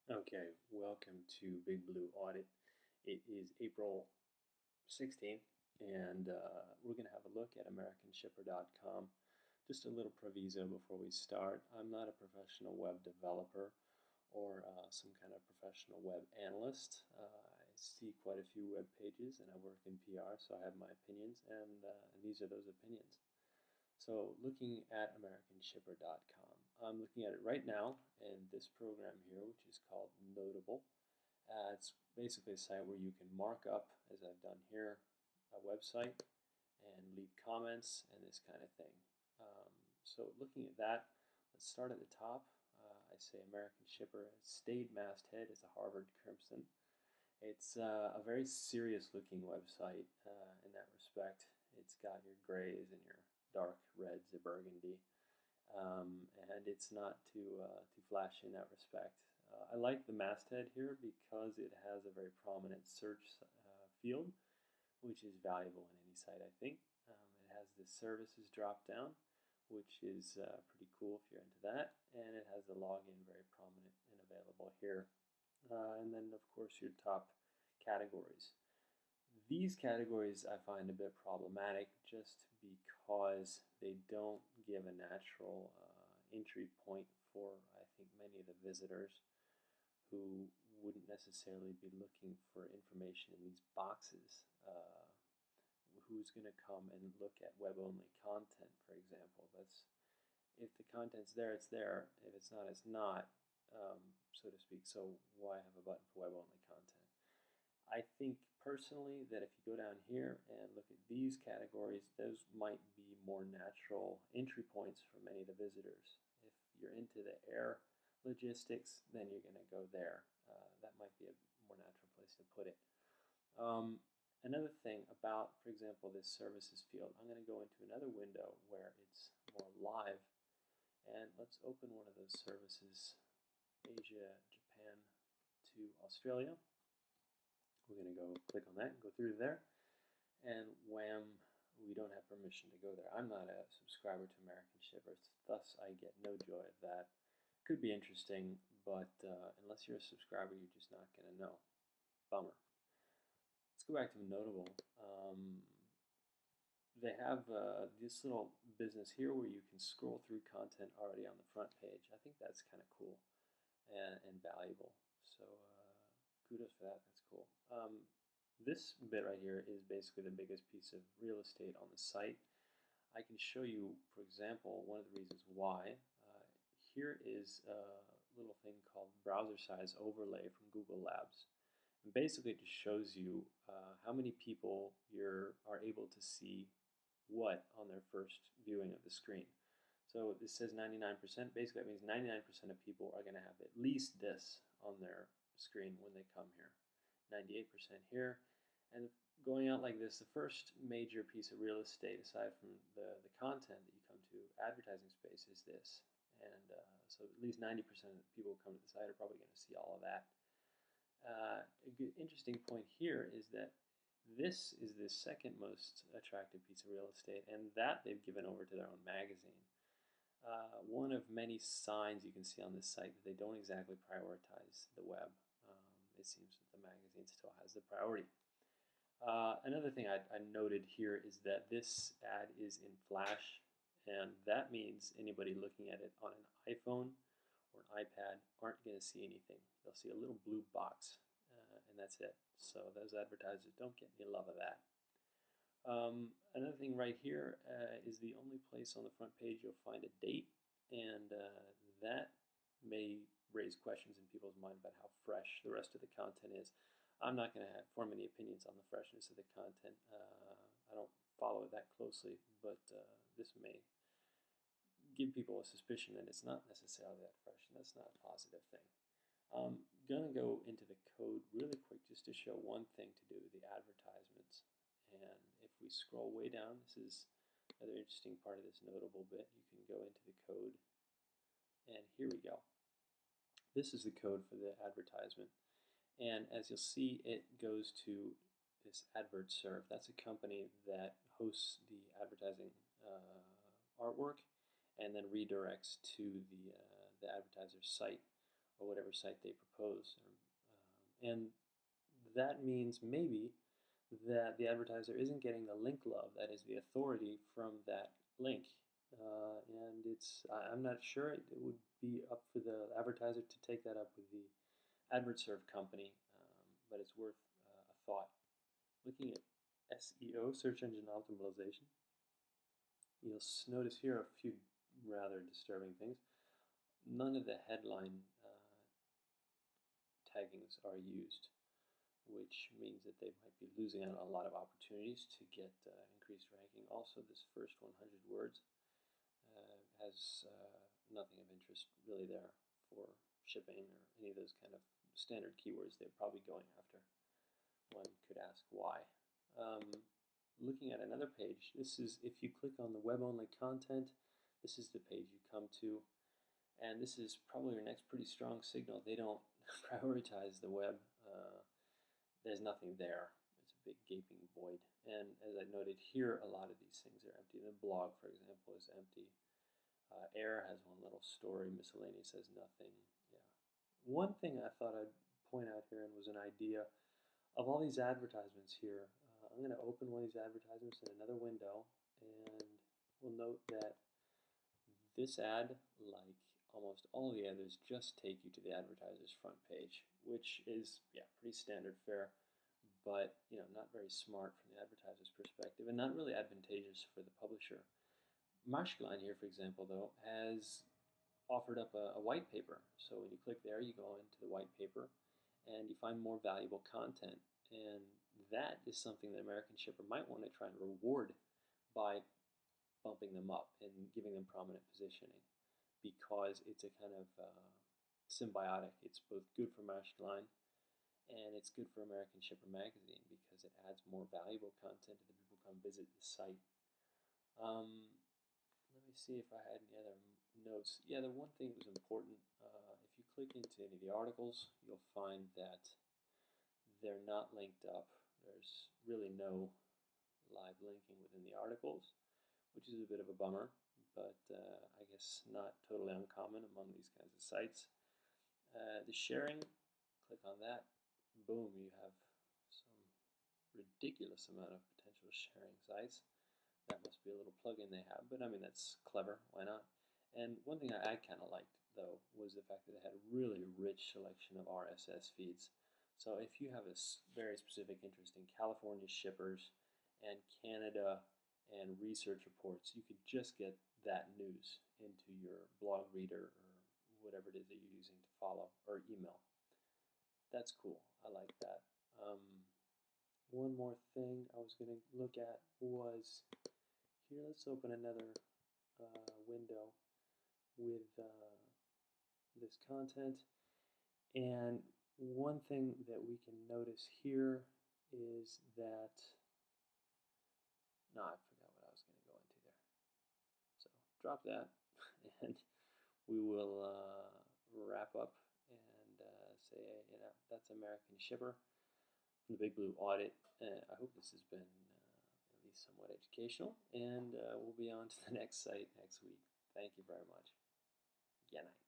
Okay, welcome to Big Blue Audit. It is April 16th, and we're going to have a look at AmericanShipper.com. Just a little proviso before we start. I'm not a professional web developer or some kind of professional web analyst. I see quite a few web pages, and I work in PR, so I have my opinions, and these are those opinions. So looking at AmericanShipper.com, I'm looking at it right now in this program here, which is called Notable. It's basically a site where you can mark up, as I've done here, a website and leave comments and this kind of thing. So looking at that, let's start at the top. I say American Shipper stayed masthead is a Harvard Crimson. It's a very serious looking website in that respect. It's got your grays and your dark reds, or burgundy, and it's not too flashy in that respect. I like the masthead here because it has a very prominent search field, which is valuable in any site, I think. It has the services drop down, which is pretty cool if you're into that, and it has the login very prominent and available here. And then, of course, your top categories. These categories I find a bit problematic just because they don't give a natural entry point for, I think, many of the visitors who wouldn't necessarily be looking for information in these boxes. Who's going to come and look at web-only content, for example? That's if the content's there, it's there. If it's not, it's not, so to speak. So why have a button for web-only content? I think personally that if you go down here and look at these categories, those might be more natural entry points for many of the visitors. If you're into the air logistics, then you're going to go there. That might be a more natural place to put it. Another thing about, for example, this services field, I'm going to go into another window where it's more live, and let's open one of those services, Asia, Japan to Australia. We're going to go click on that and go through there, and wham, we don't have permission to go there. I'm not a subscriber to American Shippers, thus I get no joy of that. Could be interesting, but unless you're a subscriber, you're just not going to know. Bummer. Let's go back to Notable. They have this little business here where you can scroll through content already on the front page. I think that's kind of cool and valuable. So kudos for that. That's cool. This bit right here is basically the biggest piece of real estate on the site. I can show you, for example, one of the reasons why. Here is a little thing called browser size overlay from Google Labs. And basically it just shows you how many people are able to see what on their first viewing of the screen. So this says 99%. Basically that means 99% of people are going to have at least this on their screen when they come here. 98% here. And going out like this, the first major piece of real estate, aside from the content that you come to, advertising space, is this. And so at least 90% of the people who come to the site are probably going to see all of that. A good, interesting point here is that this is the second most attractive piece of real estate, and that they've given over to their own magazine. One of many signs you can see on this site that they don't exactly prioritize the web. It seems that the magazine still has the priority. Another thing I noted here is that this ad is in Flash, and that means anybody looking at it on an iPhone or an iPad aren't going to see anything. They'll see a little blue box, and that's it. So those advertisers don't get any love of that. Another thing right here is the only place on the front page you'll find a date, and that may raise questions in people's mind about how fresh the rest of the content is. I'm not going to form any opinions on the freshness of the content. I don't follow it that closely, but this may give people a suspicion that it's not necessarily that fresh, and that's not a positive thing. I'm going to go into the code really quick just to show one thing to do with the advertisements. And if we scroll way down, this is another interesting part of this Notable bit. You can go into the code, and here we go. This is the code for the advertisement. And as you'll see, it goes to this AdvertServe. That's a company that hosts the advertising artwork and then redirects to the advertiser's site or whatever site they propose. And that means maybe that the advertiser isn't getting the link love, that is the authority from that link. And I'm not sure it would be up for the advertiser to take that up with the AdvertServe company, but it's worth a thought. Looking at SEO, search engine optimization, you'll notice here a few rather disturbing things. None of the headline taggings are used, which means that they might be losing out on a lot of opportunities to get increased ranking. Also, this first 100 words has nothing of interest really there for shipping or any of those kind of standard keywords they're probably going after. One could ask why. Looking at another page, this is, if you click on the web-only content, this is the page you come to, and this is probably your next pretty strong signal. They don't prioritize the web. There's nothing there. It's a big gaping void. And as I noted here, a lot of these things are empty. The blog, for example, is empty. Air has one little story. Miscellaneous has nothing. Yeah. One thing I thought I'd point out here and was an idea of all these advertisements here. I'm going to open one of these advertisements in another window, and we'll note that this ad, like almost all the others, just take you to the advertiser's front page, which is, yeah, pretty standard fare, but not very smart from the advertiser's perspective, and not really advantageous for the publisher. Marshline here, for example, though, has offered up a white paper. So when you click there, you go into the white paper, and you find more valuable content. And that is something that American Shipper might want to try and reward by bumping them up and giving them prominent positioning, because it's a kind of symbiotic. It's both good for Marshline and it's good for American Shipper magazine because it adds more valuable content and the people come visit the site. Let me see if I had any other notes. Yeah, the one thing that was important, if you click into any of the articles, you'll find that they're not linked up. There's really no live linking within the articles, which is a bit of a bummer, but I guess not totally uncommon among these kinds of sites. The sharing, click on that, boom, you have some ridiculous amount of potential sharing sites. That must be a little plugin they have, but I mean, that's clever, why not? And one thing I kind of liked, though, was the fact that it had a really rich selection of RSS feeds. So if you have a very specific interest in California shippers and Canada and research reports, you could just get that news into your blog reader or whatever it is that you're using to follow, or email. That's cool. I like that. One more thing I was going to look at was here. Let's open another window with this content. And one thing that we can notice here is that, no, I forgot what I was going to go into there. So drop that, and we will wrap up and say, that's American Shipper from the Big Blue Audit. I hope this has been at least somewhat educational, and we'll be on to the next site next week. Thank you very much. Good night.